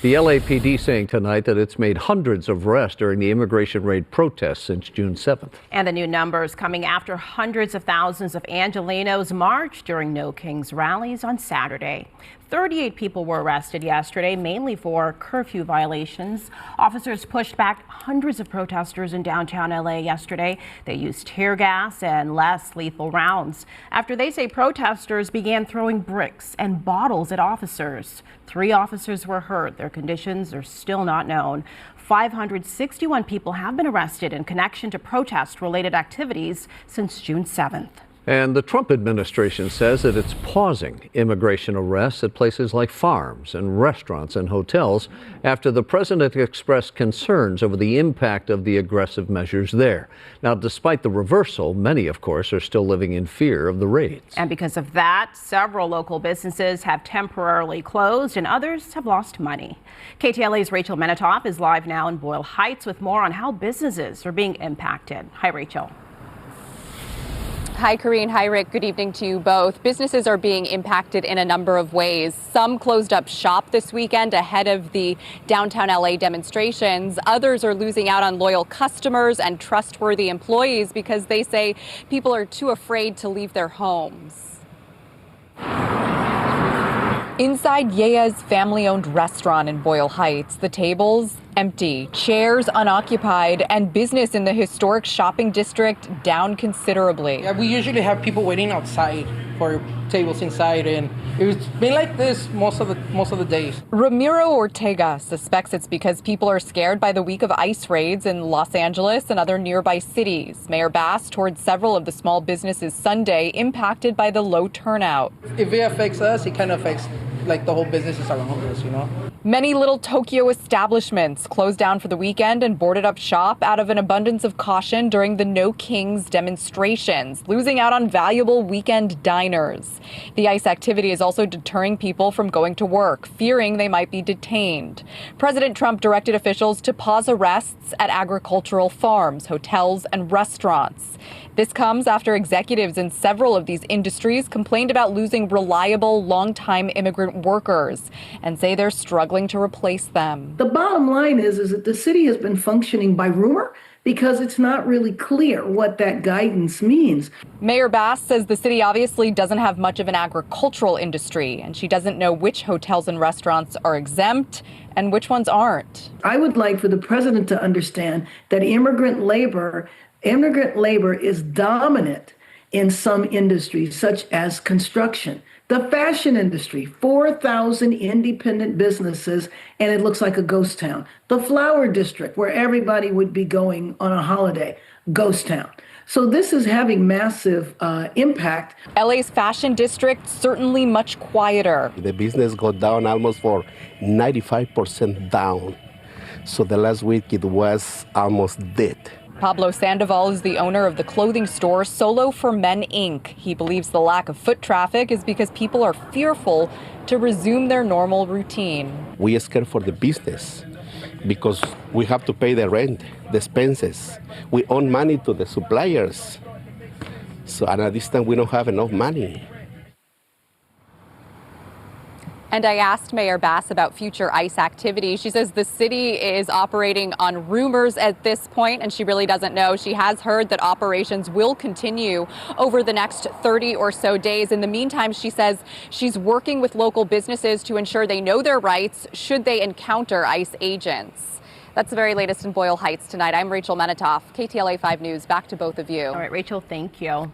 The LAPD saying tonight that it's made hundreds of arrests during the immigration raid protests since June 7th. And the new numbers coming after hundreds of thousands of Angelenos marched during No Kings rallies on Saturday. 38 people were arrested yesterday, mainly for curfew violations. Officers pushed back hundreds of protesters in downtown LA yesterday. They used tear gas and less lethal rounds after they say protesters began throwing bricks and bottles at officers. 3 officers were hurt. Their conditions are still not known. 561 people have been arrested in connection to protest-related activities since June 7th. And the Trump administration says that it's pausing immigration arrests at places like farms and restaurants and hotels after the president expressed concerns over the impact of the aggressive measures there. Now, despite the reversal, many, of course, are still living in fear of the raids. And because of that, several local businesses have temporarily closed and others have lost money. KTLA's Rachel Menitoff is live now in Boyle Heights with more on how businesses are being impacted. Hi, Rachel. Hi, Karine. Hi, Rick. Good evening to you both. Businesses are being impacted in a number of ways. Some closed up shop this weekend ahead of the downtown LA demonstrations. Others are losing out on loyal customers and trustworthy employees because they say people are too afraid to leave their homes. Inside Yea's family-owned restaurant in Boyle Heights, the tables empty, chairs unoccupied, and business in the historic shopping district down considerably. Yeah, we usually have people waiting outside for tables inside, and it's been like this most of the days. Ramiro Ortega suspects it's because people are scared by the week of ICE raids in Los Angeles and other nearby cities. Mayor Bass toured several of the small businesses Sunday impacted by the low turnout. If it affects us, it kind of affects like the whole businesses around us, you know. Many Little Tokyo establishments closed down for the weekend and boarded up shop out of an abundance of caution during the No Kings demonstrations, losing out on valuable weekend diners. The ICE activity is also deterring people from going to work, fearing they might be detained. President Trump directed officials to pause arrests at agricultural farms, hotels, and restaurants. This comes after executives in several of these industries complained about losing reliable, long-time immigrant workers and say they're struggling to replace them. The bottom line is that the city has been functioning by rumor because it's not really clear what that guidance means. Mayor Bass says the city obviously doesn't have much of an agricultural industry, and she doesn't know which hotels and restaurants are exempt and which ones aren't. I would like for the president to understand that immigrant labor is dominant in some industries, such as construction. The fashion industry, 4,000 independent businesses, and it looks like a ghost town. The flower district, where everybody would be going on a holiday, ghost town. So this is having massive impact. LA's fashion district certainly much quieter. The business got down almost for 95% down. So the last week it was almost dead. Pablo Sandoval is the owner of the clothing store Solo for Men Inc. He believes the lack of foot traffic is because people are fearful to resume their normal routine. We are scared for the business because we have to pay the rent, the expenses. We owe money to the suppliers. So at this time we don't have enough money. And I asked Mayor Bass about future ICE activity. She says the city is operating on rumors at this point, and she really doesn't know. She has heard that operations will continue over the next 30 or so days. In the meantime, she says she's working with local businesses to ensure they know their rights should they encounter ICE agents. That's the very latest in Boyle Heights tonight. I'm Rachel Menitoff, KTLA 5 News. Back to both of you. All right, Rachel, thank you.